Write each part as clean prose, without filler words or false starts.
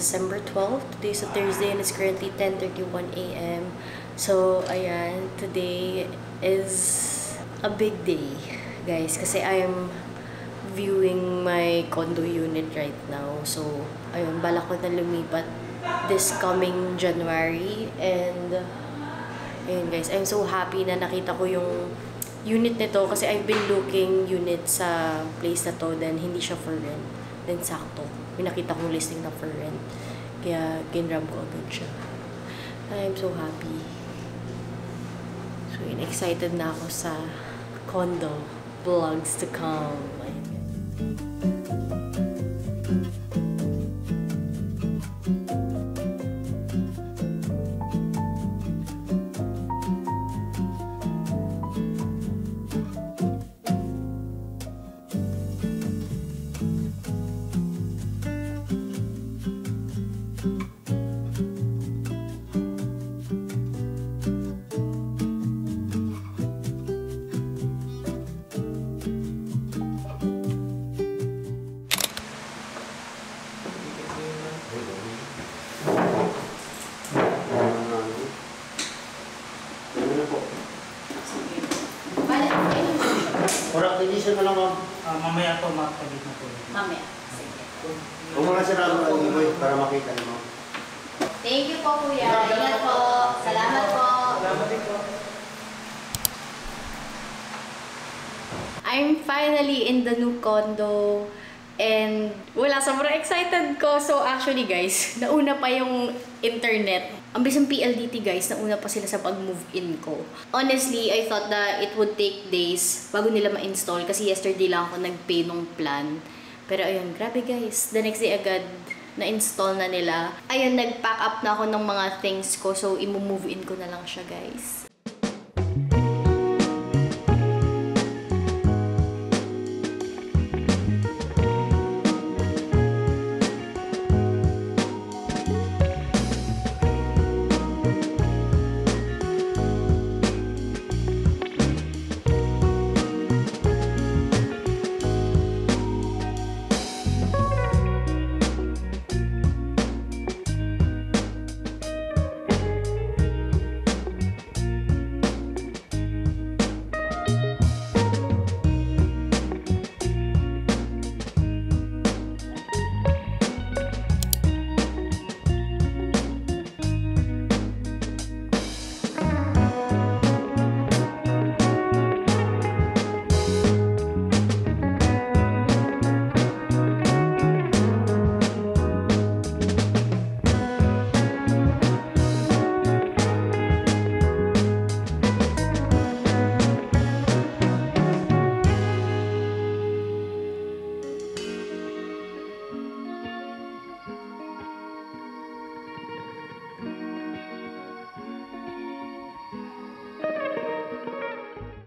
December 12th. Today is a Thursday and it's currently 10:31 a.m. So, ayan, today is a big day, guys. Kasi I am viewing my condo unit right now. So, ayun, balak ko na lumipat this coming January. And, ayun guys, I'm so happy na nakita ko yung unit nito kasi I've been looking unit sa place na to, then hindi siya for rent. Then sakto, may nakita kong listing na for rent. Kaya kinrab ko agad siya. I'm so happy. So yun, excited na ako sa condo vlogs to come. Orak edition na lang ma'am. Mamaya po, makapagit na po. Mamaya. Sige. Kung mga sarado ang iboy para makita niyo ma'am. Thank you po, kuya. Ingat po. Salamat po. Salamat din po. I'm finally in the new condo. And wala, sobrang excited ko. So actually guys, nauna pa yung internet. Ang bisang PLDT guys, nauna pa sila sa pag-move-in ko. Honestly, I thought that it would take days bago nila ma-install kasi yesterday lang ako nag-pay nung plan. Pero ayun, grabe guys. The next day agad, na-install na nila. Ayun, nag-pack up na ako ng mga things ko. So, i-move in ko na lang siya guys.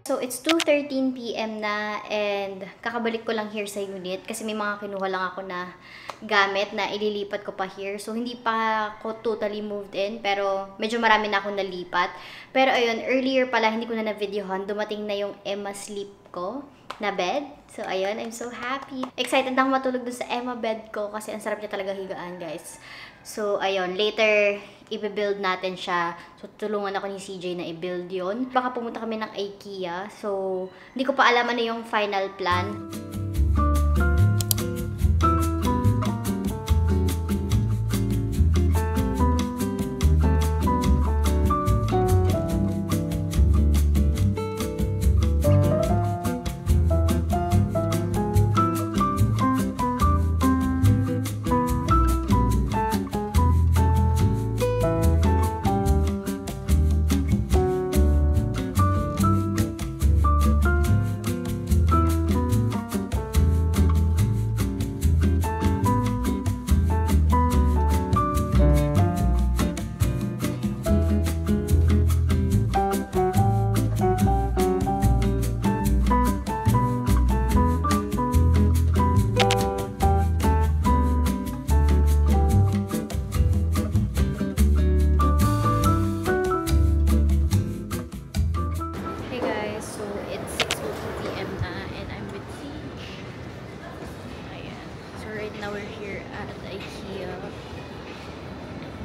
So, it's 2:13 PM na and kakabalik ko lang here sa unit kasi may mga kinuha lang ako na gamit na ililipat ko pa here. So, hindi pa ako totally moved in pero medyo marami na akong nalipat. Pero ayun, earlier pala hindi ko na na-videohan, dumating na yung Emma Sleep ko na bed. So, ayun, I'm so happy. Excited na ako matulog dun sa Emma bed ko kasi ang sarap niya talaga higaan, guys. So, ayun, later, i-build natin siya. So, tulungan ako ni CJ na i-build yon. Baka pumunta kami ng IKEA. So, hindi ko pa alam ano yung final plan.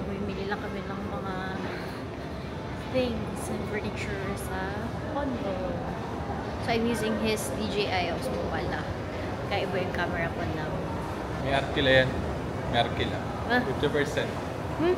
bumili lang kami ng mga things and furniture sa condo. So, I'm using his DJI Osmo pala. Kaya iba yung camera ko now. May Arkila yan. May Arkila. 50%. New.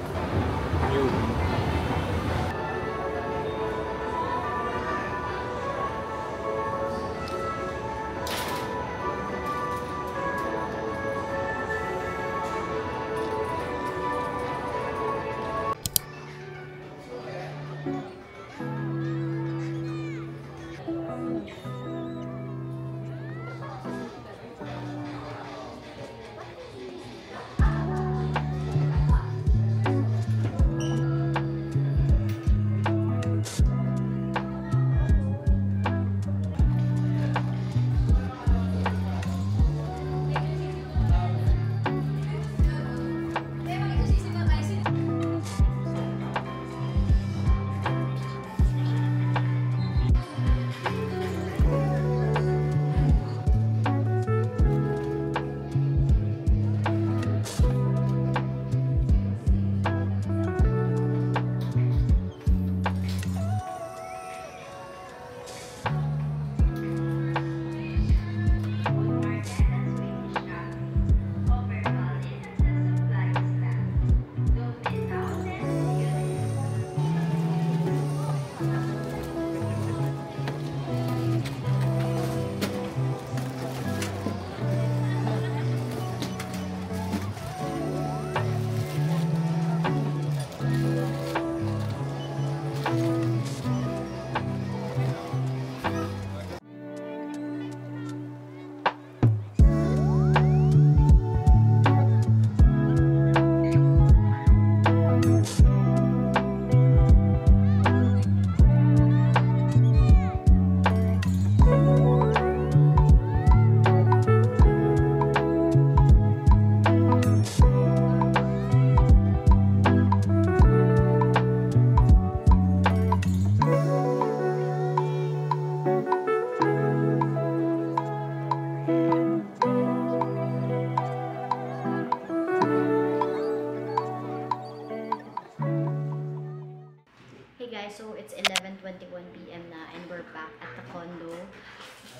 So it's 11:21 PM na and we're back at the condo.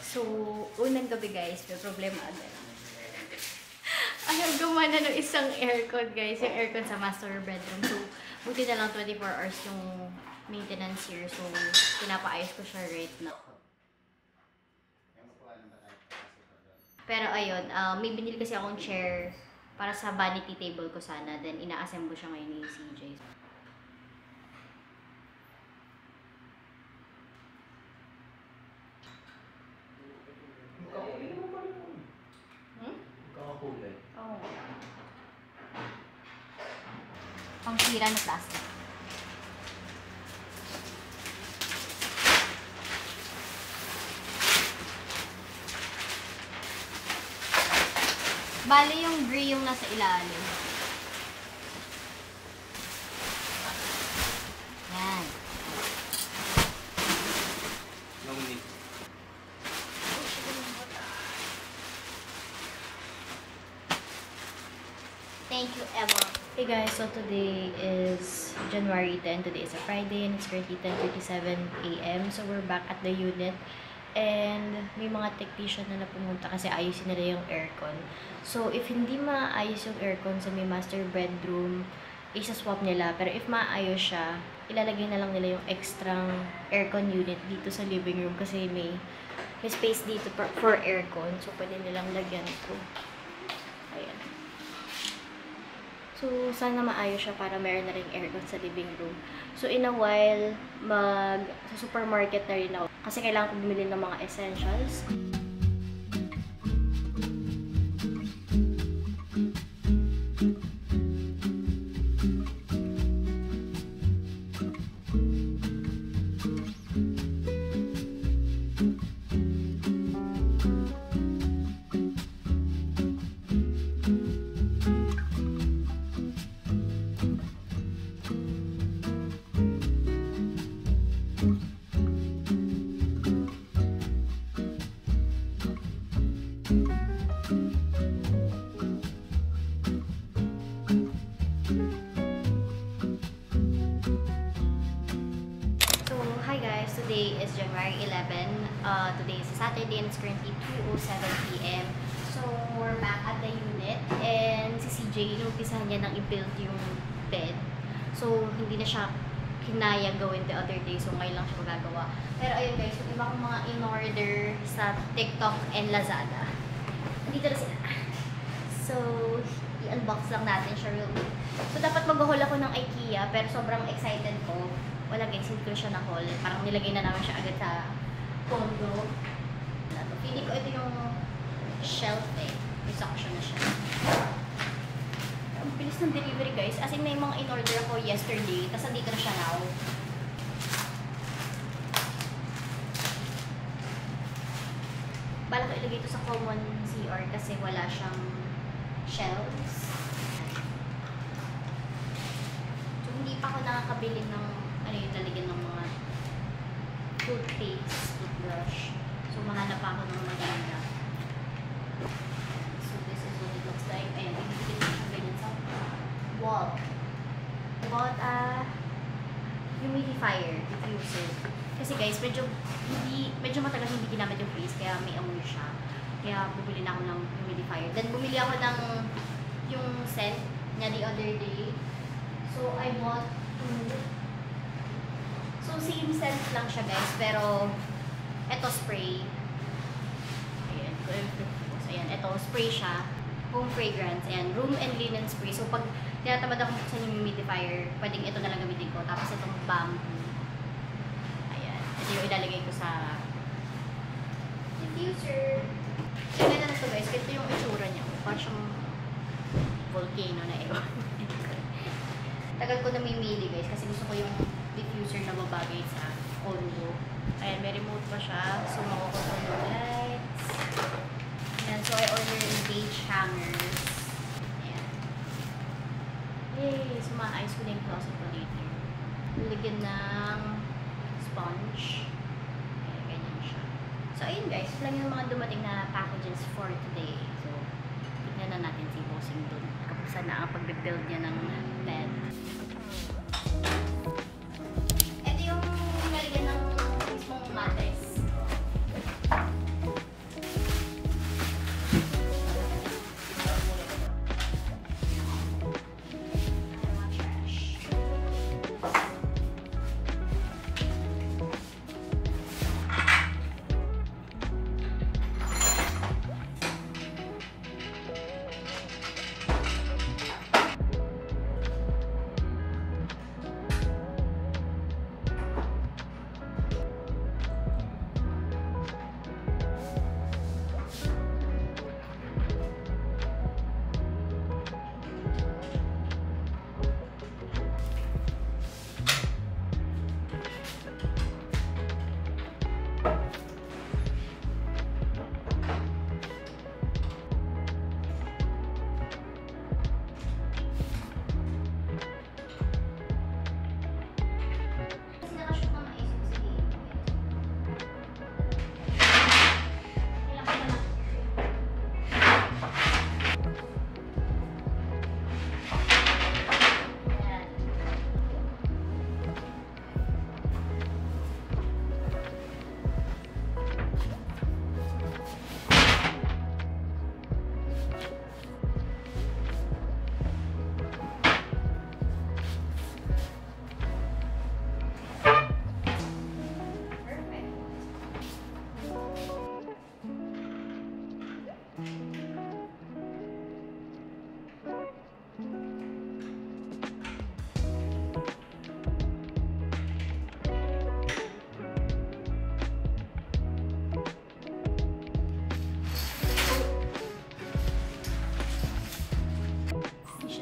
So, unang gabi guys, may problema agad. Ayaw gumana ng isang aircon guys, yung aircon sa master bedroom. So, buti na lang 24 hours yung maintenance here. So, pinapaayos ko siya right now. Pero ayun, may binili kasi akong chair para sa vanity table ko sana. Then, ina-assemble siya ngayon ni CJ. Kakakulay. Oo. Pangsira na plastic. Bale yung gray yung nasa ilalim. Yan. No need. Thank you, Emma. Hey guys, so today is January 10. Today is a Friday and it's currently 10:37 AM. So we're back at the unit. And may mga technician na pumunta kasi ayusin nila yung aircon. So, if hindi maayos yung aircon sa may master bedroom, isa-swap nila. Pero if maayos siya, ilalagay na lang nila yung extra aircon unit dito sa living room kasi may space dito for aircon. So, pwede nilang lagyan ito. Ayan. So, sana maayos siya para meron na rin aircon sa living room. So, in a while, sa supermarket na rin ako. Kasi kailangan ko bumili ng mga essentials. Today is Saturday and it's currently 2:07 p.m. So, we're back at the unit and si CJ, inumpisahan niya nang i-build yung bed. So, hindi na siya kinaya gawin the other day. So, ngayon lang siya magagawa. Pero ayun guys, yung iba kong mga in-order sa TikTok and Lazada. Nandito na sila. So, i-unbox lang natin siya real quick. So, dapat mag-haul ako ng IKEA, pero sobrang excited ko. Wala guys, hindi ko siya na-haul. Parang nilagay na naman siya agad sa condo. Feeling ko ito yung shelf eh. Gusto ko siya na siya. Ang bilis ng delivery guys. As in, may mga in-order ako yesterday, tapos andito na siya now. Bala ko ilagay ito sa common CR kasi wala siyang shelves. So, hindi pa ako nakakabili ng ano yung lalagyan ng mga toothpaste, toothbrush. So, mahanap pa ako ng maganda. So, this is what it looks like. Ayan, ibigay ko siya ganyan sa wall. I bought a humidifier diffuser. Kasi guys, medyo matagal hindi ginamit yung place, kaya may amoy siya. Kaya bumili na ako ng humidifier. Then bumili ako ng yung scent niya the other day. So I bought two. So same scent lang siya guys, pero eto spray. Ayan, ayan, eto spray siya. Home fragrance. Ayan, room and linen spray. So pag tinatamad ako sa yung humidifier, pwedeng ito na lang gamitin ko. Tapos itong bamboo. Ito yung ilalagay ko sa diffuser. So, ganda na ito guys. Ito yung itsura niya. Parang siyang volcano na ewan. Tagal ko namimili guys kasi gusto ko yung diffuser na babagay sa condo. Ayan, may remote pa siya. So, makukontrol yung lights. Ayan, so I ordered yung beige hangers. Ayan. Yay! So, maayos ko na yung closet ko later. Lagyan ng sponge. Ayan, ganyan siya. So, ayun guys. Ito lang yung mga dumating na packages for today. So, tignan na natin si Bossing dun. Kapag saan na ang pag-build niya ng bed. Ito yung nalagyan ng mismong mattress.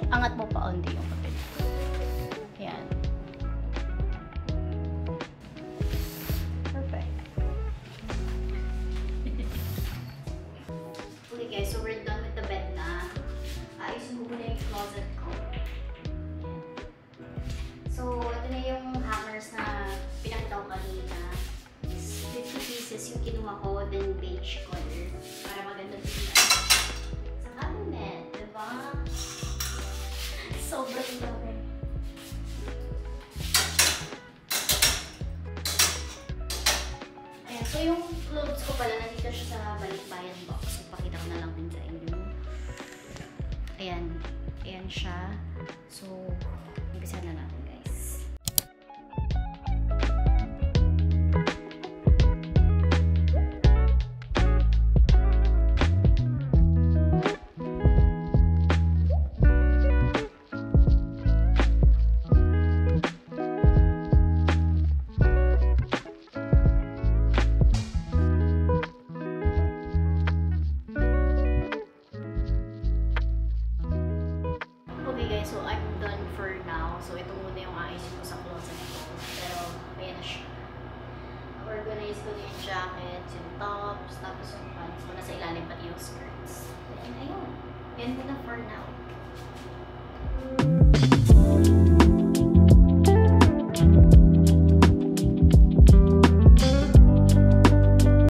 Angat mo pa onti yung papel. Ayan. Perfect. Okay guys, so we're done with the bed na. Ayusin ko muna yung closet ko. So, ito na yung hangers na pinakita ko kanina. 50 pieces yung kinuha ko, then beige color. Para maganda tingnan. Sa cabinet, diba? Sobrang laki. Ayan, So yung clothes ko pala, nandito siya sa balikbayan box. So pakita ko na lang din sa inyo. Ayan. Ayan siya. So, umpisa na natin guys. Okay guys, so I'm done for now. So ito muna yung ayusin ko sa closet ko. Pero ayan na siya. Organize ko na yung jacket, yung tops, tapos yung pants ko. Nasa ilalim pati yung skirts. And ayun. Yan muna for now.